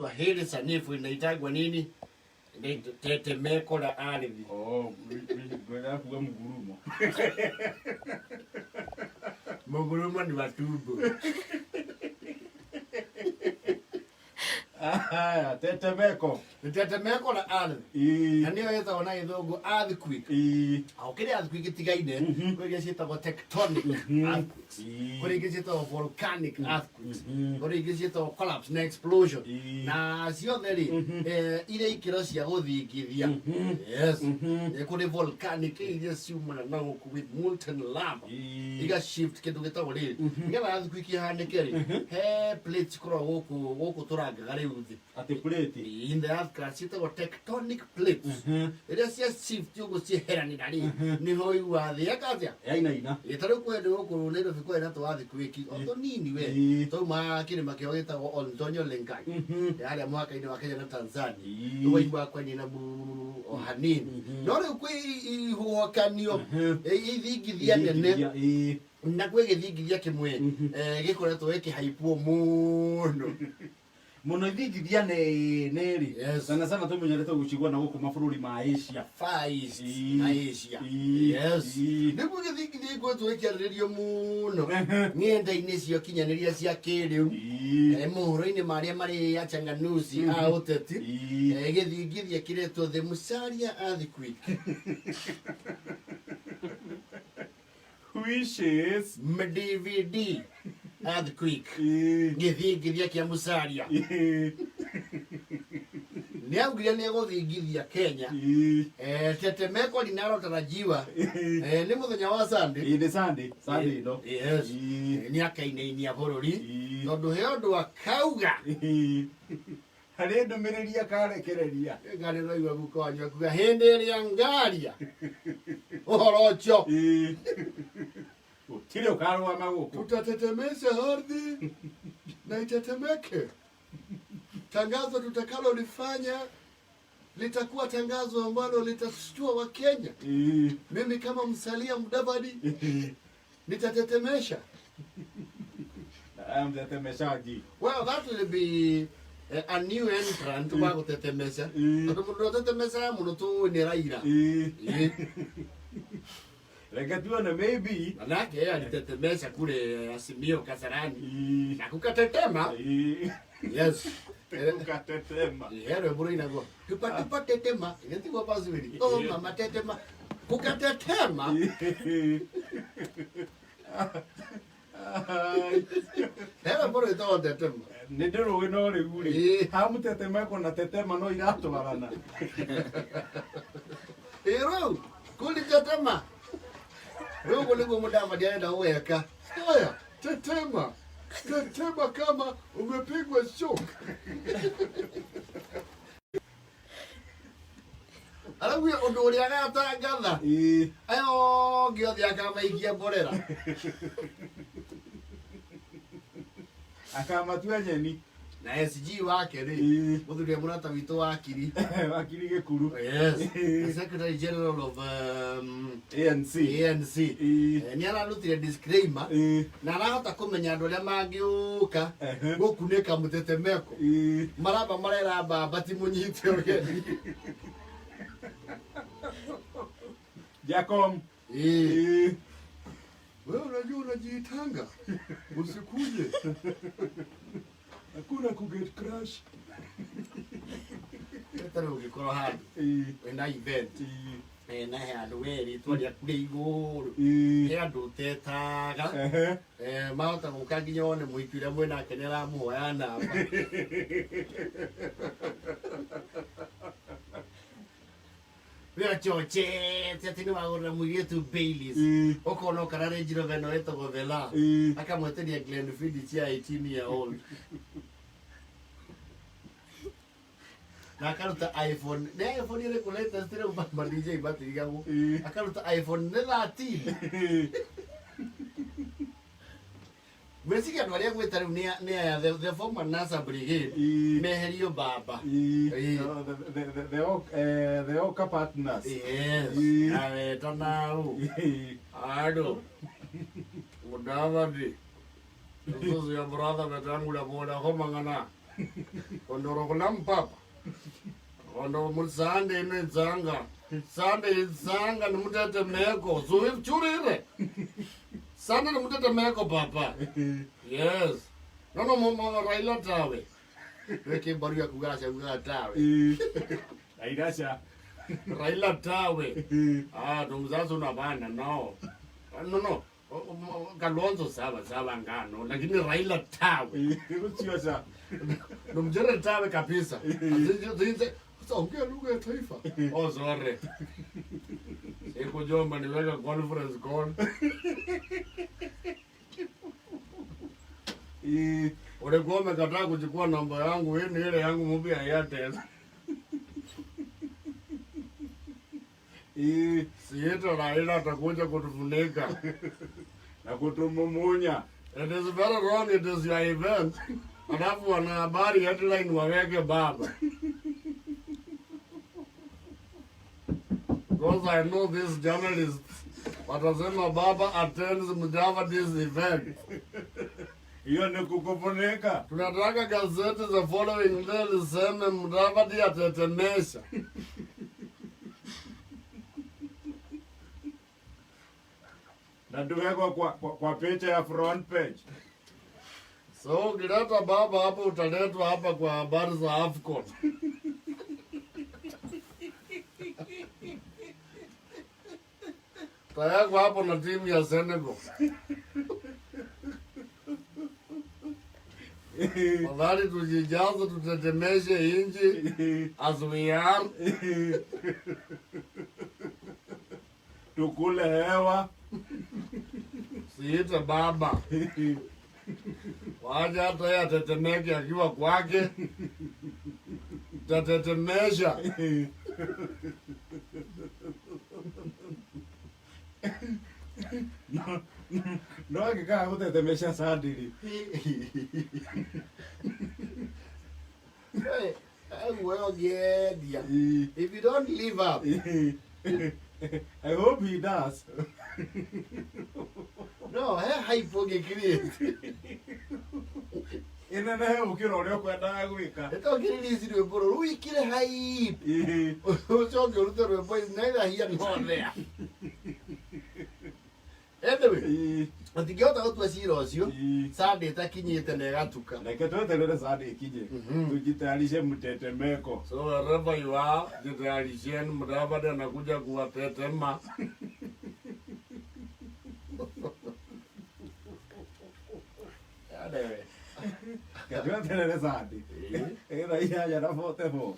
Hili sanifu inaitagwa nini? Tetemeko la ardhi. Gwenda kuwa mgurumo. Mgurumo ni watumbo. Tetemeko. Tetemeko la ardhi. Na niyo yeta ona ithogo earthquake. Au kile earthquake tigaine, kwa hiyo cietagwo tectonic earthquakes. Kwa hiyo cietagwo volcanic earthquakes. Kwa hiyo cietagwo collapse na explosion. Na ciothe ri ile ikiro cia guthingithia. Yes. Kuri volcanic iria ciumana na guku with molten lava. Iga shift kindu gitagwo ri. Ngetha earthquake ihanike ri. He plates korwo guku turangaga riu thi. Ati plate. In the earth crust cietagwo tectonic plates. Iria cia shift uguo cieheranira ri. Niho igwa thi akatia. Yaina. Itariu kwende guku Nairobi kwenda to earthquake. Oto nini we. To ma kirima kio gitagwo Ontonyo Lengai. Yaria mwaka-ini wa Kenya na Tanzania. Ndio igwa kwani na o hanini. No riu kwi ihuokanio ithingithia nene. Na kwe gĩthingithia kĩmwe gĩkoretwo gĩkĩhaipwo mũno muno ithingithia neri sana sana tumenyerete gucigwa na guku mabũrũri ma Asia Far East na Asia. Yes, nĩguo gĩthingithia gĩkoretwo gĩkĩarĩrĩrio mũno ng'enda-inĩ cia ũkinyanĩria cia kĩrĩu mohoro-inĩ marĩa marĩ achanganuzi a ũteti. Gĩthingithia kĩretwo the Musalia earthquake, which is Mudavadi earthquake. Gĩthingithia kĩa Musalia niaugire nĩ gũthingithia Kenya. Tetemeko linalotarajiwa ni muthenya wa Sunday. Ni Sunday no. Yes, ni akainainia bũrũri tondũ he ũndũ akauga harĩ ndũmĩrĩri akarekereria ngari roiwa gukonyo kuga hĩndĩ ĩrĩa ngaria ũhoro ũcio tire ukarũgama gũkũ tutatetemesha ardhi na itetemeke. Tangazo tutakalolifanya litakuwa tangazo ambalo litashtua wa Kenya. Mimi kama Musalia Mudavadi nitatetemesha. Mtetemeshaji. Well, that will be a new entrant wa gutetemesha. Tondũ tetemesha mũno tu ni Raila. Reke tuone maybe Manake yeye alitetemesha kule Asimio Kasarani. Na kukatetema. Yes. Kukatetema. Yero buru inago. Tupa tetema. Ingetigwa paswiri. Oh mama tetema. Kukatetema. Yero buru ito tetema. Nindero wino riguri. Ha mutetema ko na tetema no iratwarana. Ero kuli tetema. Wewe kuliko Mudavadi aenda uweka. Haya, tetema. Tetema kama umepigwa shock. Alafu ũndũ ũrĩa agatangatha ayo gĩothe akamaikia mborera akamatua nyeni na SG wake ri mũthuri mũrata witũ wakiri gĩkuru. Yes, Secretary General of ANC ni ararutire disclaimer na arahota kũmenya andũ arĩa mangĩũka gũkunĩka mũtetemeko maramba mareramba bati mũnyite ũrĩa Jacob. Wewe unajua unajiitanga usikuje. Hakuna kuget crash. Tara ugikorwo handu wena event na he andũ weri twaria kũrĩ igũrũ he andũ tetaga mahota gũka nginya one mũhiki ũrĩa mwĩnake nĩ aramũhoya namba. Wea chochete atĩ nĩ wagũrĩra mũirĩtu Baileys ũkona ũkara Range Rover ĩno ĩtagwo Vela akamweteria Glenfiddich cia 18 year old na akaruta iPhone. Nĩ iPhone ĩrĩkũ latest rĩu ma DJ matirigagwo akaruta iPhone nĩ 13. Gwĩciria andũ arĩa gwĩta rĩu nĩ aya the former NASA brigade meherio baba. The Oka partners. Yes. Aweta nao. Ado. Mudavadi. This is your brother Betangula Boda Homangana. Ondoro kuna mpapa. Ondo musande inezanga. Sande izanga ni mtetemeko. So churire. Sande ni mtetemeko papa. Yes. No mama Raila tawe. Weke baruya kugasha tawe. Aidasha. Raila tawe. Tumzazo na bana no. No. Kalonzo sawa ngano lakini Raila tawe. Sio sawa. Nomjere tawe kabisa. Zinze ongea lugha ya taifa. Oh sorry. Eko jomba niweka conference call. Ule gome kataa kuchukua namba yangu hii ni ile yangu mpya ya Airtel. Sieta Raila atakuja kutufunika na kutumumunya. It is very wrong, it is your event. Alafu wanahabari headline waweke baba. Because I know this journalist. Watasema baba attends Mudavadi's event. Hiyo ni kukufunika. Tunataka gazeti the following day liseme Mudavadi atetemesha. Na tuwekwa kwa picha ya front page. So ukileta baba hapo utaletwa hapa kwa habari za AFCON. Tayako hapo na timu ya Senegal. Wadhali tujijaze tutetemeshe inji as we are. Tukule hewa. Siite baba. Waja hata yeye atetemeke akiwa kwake. Tatetemesha. No akikaa kutetemesha sadili. Well, yeah. If you don't live up. I hope he does. No, haipoge create. Ina na hebu kiro leo kwenda gwika. Eto kiri siri boro ruikire hai. Ucoge urute rwembo naira hia ng'one. Anyway, atingĩhota gũtua cira ũcio, Sunday ĩtakinyĩte na ĩgatuka. Reke tweterere Sunday ikinye. Tujitayarishe mtetemeko. So wherever you are, jitayarisheni, Mudavadi anakuja kuwatetema. Anyway. Tweterere Sunday. Ĩra ihaja na 44.